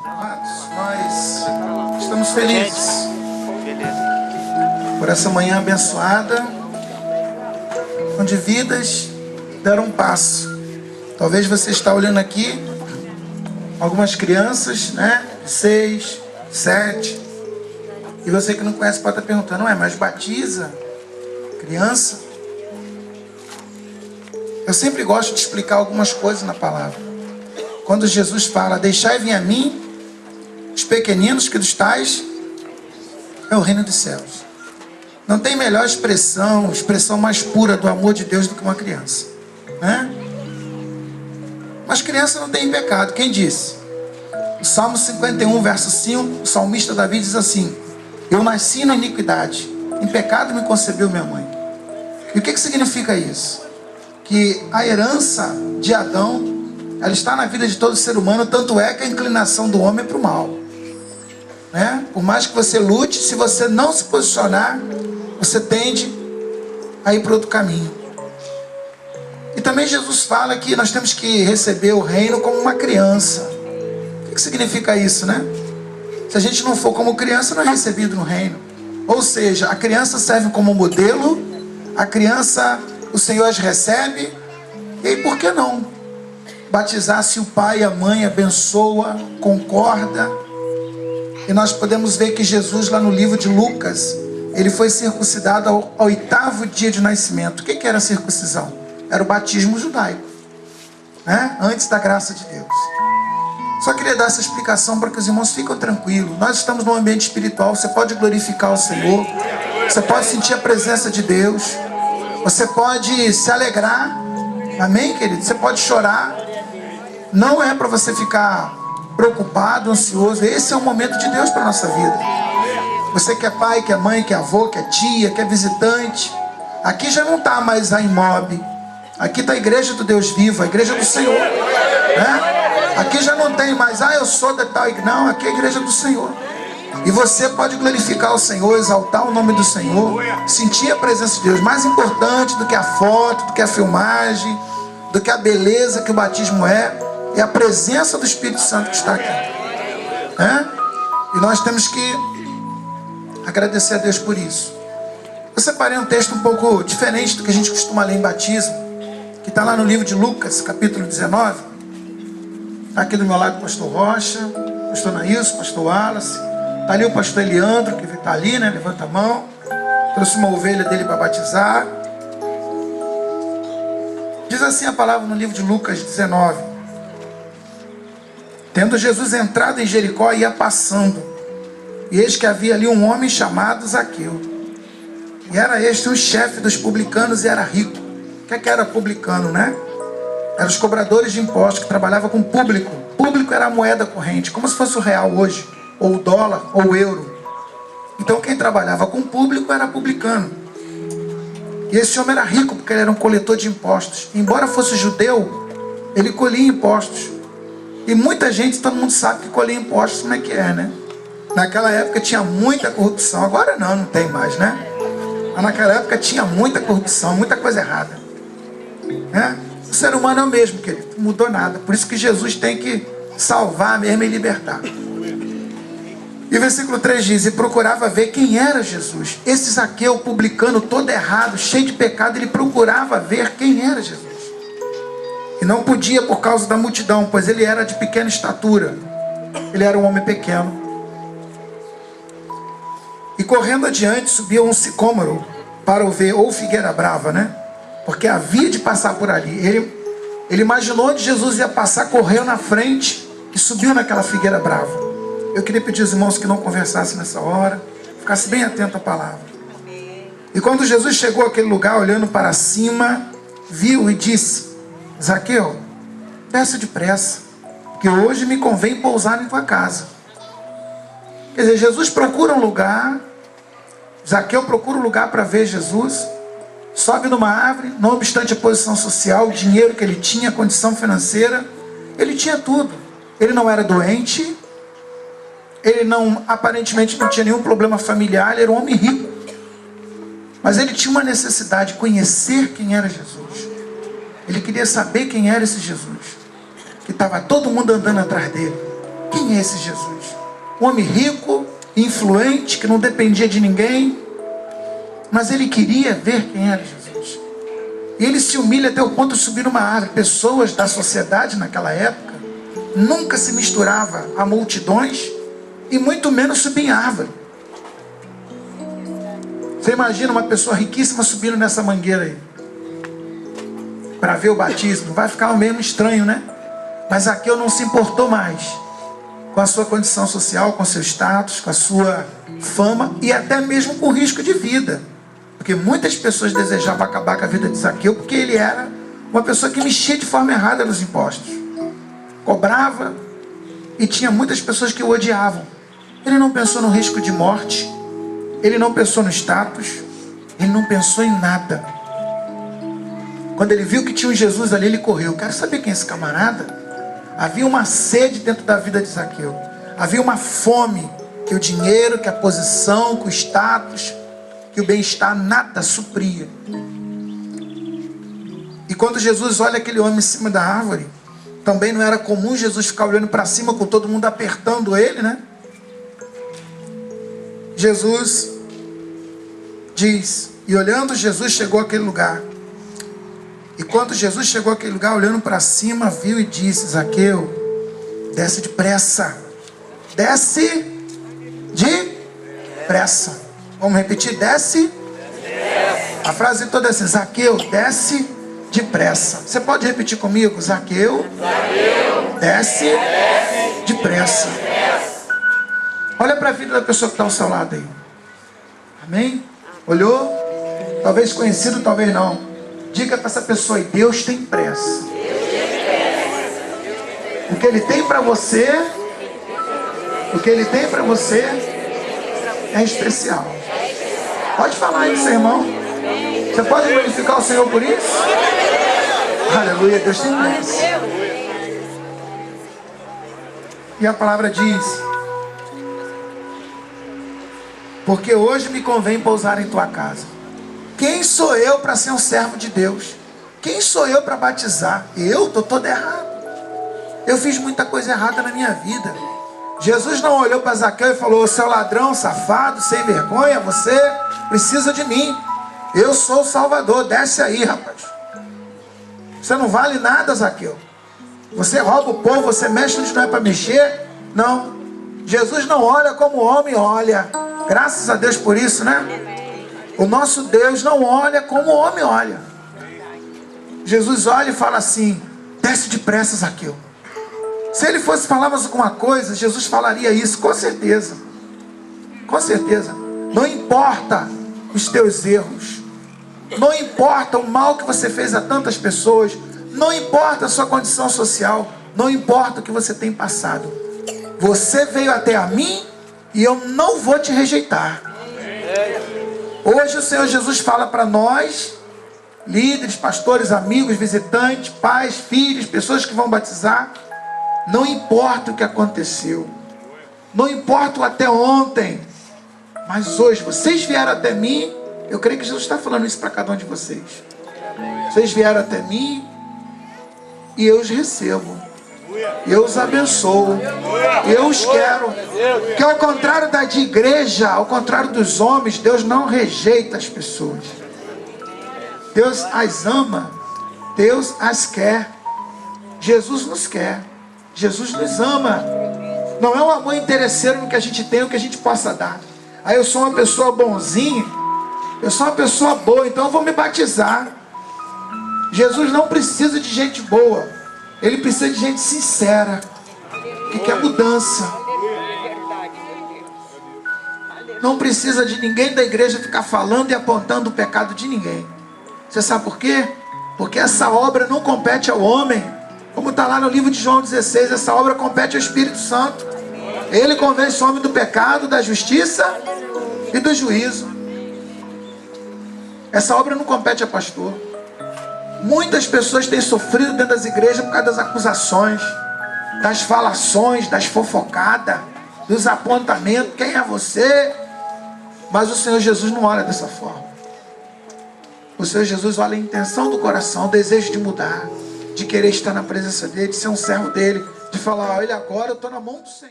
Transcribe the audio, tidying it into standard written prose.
Nós estamos felizes por essa manhã abençoada, onde vidas deram um passo. Talvez você está olhando aqui algumas crianças, né, de 6, 7, e você que não conhece pode estar perguntando, mas batiza criança? Eu sempre gosto de explicar algumas coisas na palavra. Quando Jesus fala, deixai vir a mim os pequeninos, que dos tais é o reino dos céus. Não tem melhor expressão mais pura do amor de Deus do que uma criança, né? Mas criança não tem pecado. Quem disse? O Salmo 51, verso 5, o salmista Davi diz assim: eu nasci na iniquidade, em pecado me concebeu minha mãe. E o que significa isso? Que a herança de Adão, ela está na vida de todo ser humano, tanto é que a inclinação do homem é para o mal, né? Por mais que você lute, se você não se posicionar, você tende a ir para outro caminho. E também Jesus fala que nós temos que receber o reino como uma criança. O que significa isso, né? Se a gente não for como criança, não é recebido no reino. Ou seja, a criança serve como modelo, a criança, o Senhor as recebe, e aí por que não batizar se o pai e a mãe abençoa, concorda? E nós podemos ver que Jesus, lá no livro de Lucas, ele foi circuncidado ao 8º dia de nascimento. O que era a circuncisão? Era o batismo judaico, né? Antes da graça de Deus. Só queria dar essa explicação para que os irmãos fiquem tranquilos. Nós estamos num ambiente espiritual, você pode glorificar o Senhor, você pode sentir a presença de Deus, você pode se alegrar, amém, querido? Você pode chorar. Não é para você ficar preocupado, ansioso. Esse é o momento de Deus para a nossa vida. Você que é pai, que é mãe, que é avô, que é tia, que é visitante, aqui já não está mais a Imob. Aqui está a igreja do Deus vivo, a igreja do Senhor, né? Aqui já não tem mais, eu sou da tal igreja. Não, aqui é a igreja do Senhor. E você pode glorificar o Senhor, exaltar o nome do Senhor, sentir a presença de Deus. Mais importante do que a foto, do que a filmagem, do que a beleza que o batismo é a presença do Espírito Santo que está aqui, né? E nós temos que agradecer a Deus por isso. Eu separei um texto um pouco diferente do que a gente costuma ler em batismo, que está lá no livro de Lucas, capítulo 19. Está aqui do meu lado o pastor Rocha, pastor Nailson, pastor Wallace. Está ali o pastor Eliandro, que está ali, né? Levanta a mão. Trouxe uma ovelha dele para batizar. Diz assim a palavra no livro de Lucas 19. Tendo Jesus entrado em Jericó, ia passando. E eis que havia ali um homem chamado Zaqueu. E era este o chefe dos publicanos e era rico. O que era publicano, né? Eram os cobradores de impostos que trabalhavam com público. Público era a moeda corrente, como se fosse o real hoje, ou o dólar, ou o euro. Então quem trabalhava com público era publicano. E esse homem era rico porque ele era um coletor de impostos. Embora fosse judeu, ele colhia impostos. E muita gente, todo mundo sabe que colher impostos como é que é, né? Naquela época tinha muita corrupção. Agora não tem mais, né? Mas naquela época tinha muita corrupção, muita coisa errada, né? O ser humano é o mesmo, querido. Não mudou nada. Por isso que Jesus tem que salvar mesmo e libertar. E o versículo 3 diz: e procurava ver quem era Jesus. Esse Zaqueu, publicano, todo errado, cheio de pecado, ele procurava ver quem era Jesus. E não podia por causa da multidão, pois ele era de pequena estatura. Ele era um homem pequeno. E correndo adiante, subia um sicômoro para o ver, ou figueira brava, né? Porque havia de passar por ali. Ele imaginou onde Jesus ia passar, correu na frente e subiu naquela figueira brava. Eu queria pedir aos irmãos que não conversassem nessa hora, ficasse bem atento à palavra. E quando Jesus chegou àquele lugar, olhando para cima, viu e disse: Zaqueu, desce depressa, que hoje me convém pousar em tua casa. Quer dizer, Jesus procura um lugar, Zaqueu procura um lugar para ver Jesus, sobe numa árvore, não obstante a posição social, o dinheiro que ele tinha, a condição financeira, ele tinha tudo. Ele não era doente, ele não, aparentemente não tinha nenhum problema familiar, ele era um homem rico. Mas ele tinha uma necessidade de conhecer quem era Jesus. Ele queria saber quem era esse Jesus, que estava todo mundo andando atrás dele. Quem é esse Jesus? Um homem rico, influente, que não dependia de ninguém, mas ele queria ver quem era Jesus. E ele se humilha até o ponto de subir numa árvore. Pessoas da sociedade naquela época nunca se misturava a multidões e muito menos subir em árvore. Você imagina uma pessoa riquíssima subindo nessa mangueira aí para ver o batismo? Vai ficar meio estranho, né? Mas Zaqueu não se importou mais com a sua condição social, com seu status, com a sua fama e até mesmo com o risco de vida. Porque muitas pessoas desejavam acabar com a vida de Zaqueu porque ele era uma pessoa que mexia de forma errada nos impostos. Cobrava e tinha muitas pessoas que o odiavam. Ele não pensou no risco de morte, ele não pensou no status, ele não pensou em nada. Quando ele viu que tinha um Jesus ali, ele correu. Quero saber quem é esse camarada. Havia uma sede dentro da vida de Zaqueu. Havia uma fome que o dinheiro, que a posição, que o status, que o bem-estar, nada supria. E quando Jesus olha aquele homem em cima da árvore, também não era comum Jesus ficar olhando para cima com todo mundo apertando ele, né? Jesus diz, e olhando Jesus chegou àquele lugar. E quando Jesus chegou àquele lugar, olhando para cima, viu e disse, Zaqueu, desce depressa. Desce depressa. Vamos repetir, desce. A frase toda é assim, Zaqueu, desce depressa. Você pode repetir comigo? Zaqueu, desce depressa. Olha para a vida da pessoa que está ao seu lado aí. Amém? Olhou? Talvez conhecido, talvez não. Diga para essa pessoa aí, Deus tem pressa. O que Ele tem para você, o que Ele tem para você é especial. Pode falar isso, irmão. Você pode glorificar o Senhor por isso? Aleluia, Deus tem pressa. E a palavra diz, porque hoje me convém pousar em tua casa. Quem sou eu para ser um servo de Deus? Quem sou eu para batizar? Eu estou todo errado. Eu fiz muita coisa errada na minha vida. Jesus não olhou para Zaqueu e falou, seu ladrão, safado, sem vergonha, você precisa de mim. Eu sou o Salvador, desce aí, rapaz. Você não vale nada, Zaqueu. Você rouba o povo, você mexe onde não é para mexer. Não. Jesus não olha como o homem olha. Graças a Deus por isso, né? O nosso Deus não olha como o homem olha. Jesus olha e fala assim, desce depressa, Zaqueu. Se ele fosse falar mais alguma coisa, Jesus falaria isso, com certeza. Com certeza. Não importa os teus erros. Não importa o mal que você fez a tantas pessoas. Não importa a sua condição social. Não importa o que você tem passado. Você veio até a mim e eu não vou te rejeitar. Hoje o Senhor Jesus fala para nós, líderes, pastores, amigos, visitantes, pais, filhos, pessoas que vão batizar. Não importa o que aconteceu. Não importa o até ontem. Mas hoje, vocês vieram até mim. Eu creio que Jesus está falando isso para cada um de vocês. Vocês vieram até mim e eu os recebo. Eu os abençoo. Eu os quero. Que ao contrário da de igreja, ao contrário dos homens, Deus não rejeita as pessoas. Deus as ama. Deus as quer. Jesus nos quer. Jesus nos ama. Não é um amor interesseiro no que a gente tem, o que a gente possa dar. Aí eu sou uma pessoa bonzinha. Eu sou uma pessoa boa, então eu vou me batizar. Jesus não precisa de gente boa. Ele precisa de gente sincera, que quer mudança. Não precisa de ninguém da igreja ficar falando e apontando o pecado de ninguém. Você sabe por quê? Porque essa obra não compete ao homem. Como está lá no livro de João 16, essa obra compete ao Espírito Santo. Ele convence o homem do pecado, da justiça e do juízo. Essa obra não compete a pastor. Muitas pessoas têm sofrido dentro das igrejas por causa das acusações, das falações, das fofocadas, dos apontamentos. Quem é você? Mas o Senhor Jesus não olha dessa forma. O Senhor Jesus olha a intenção do coração, o desejo de mudar, de querer estar na presença dele, de ser um servo dele, De falar, olha, agora eu estou na mão do Senhor.